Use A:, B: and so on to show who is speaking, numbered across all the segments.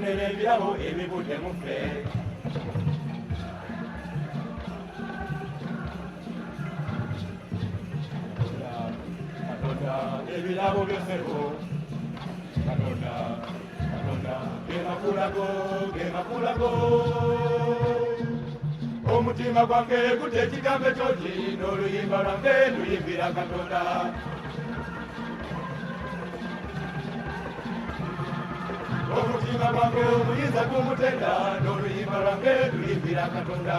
A: mutonere ebirabo ebivudde mu ffe. Katonda ebirabo byosebo, Katonda ge makulago. Omutima gwange gute ekigambo kyoti n'oluyimba lwange luyimbira Katonda. Omutima gwange omuyinza gumutenda n'oluyimba lwange luyimbira Katonda.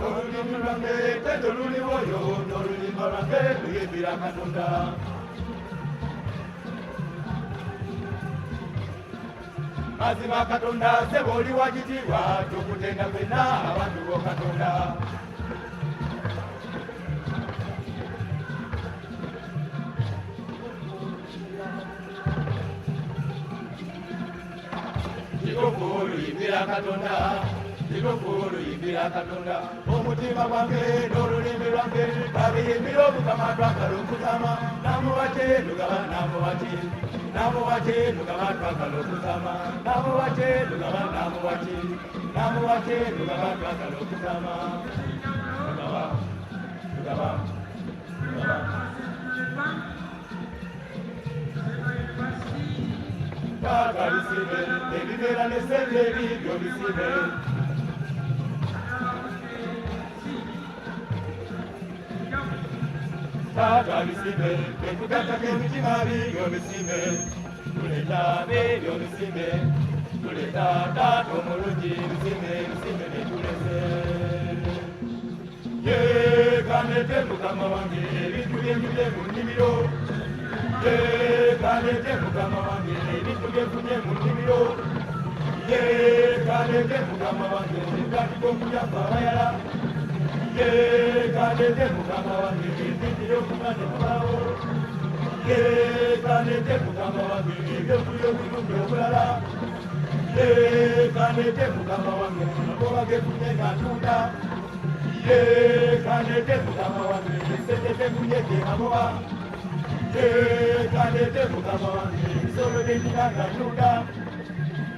A: Olulimi lwange tendo luliwoyo n'oluyimba lwange luyimbira Katonda. Mazima Katonda ssebo oli wakitiibwa tukutenda ffenna abantu bo Katonda. Kituufu luyimbira Katonda, kituufu luyimbira Katonda. Omutima gwange n'olulimi lwange babiyimbira Omukama twagala okuzama. Namuwate lugaba namuwate, namuwate lugaba twagala okuzama. Namuwate lugaba namuwate, namuwate lugaba twagala okuzama. Lugaba, lugaba, lugaba. Taata bisibe, ebibeera n'essente ebibyo bisibe. Taata bisibe, etugattako emitima bibyo bisibe. Tuleeta bebyo bisibe, tuleeta taata omulungi bisibe, bisibe netulese. Yeekanete Mukama wange ebintu byenjudde mu nnimiro. Yeekanete Mukama wange ebintu byenfunye mu nnimiro. Yeekanete Mukama wange ebintu by'okuyamba abayala. Yeekanete Mukama wange ebintu by'okuma ne mubaawo. Yeekanete Mukama wange ebyokulya obulungi obulala. Yeekanete Mukama wange amagoba gefunye ng'atunda. Yeekanete Mukama wange esente tefunye gyenamuwa. Yeekanete Mukama wange ebisolo by'ennina ng'atunda.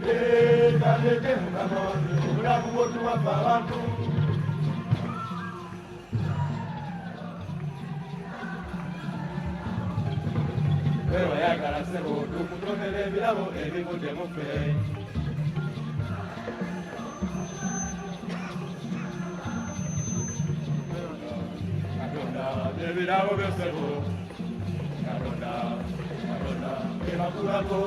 A: Yeekanete Mukama wange obulamu bw'otuwaffe abantu. Wewe yagala ssebo tukutonera ebirabo ebivudde mu ffe. Katonda ebirabo by'ossebo, Katonda ge makulago.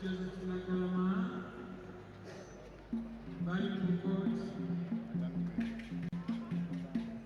B: Joseph Nakola.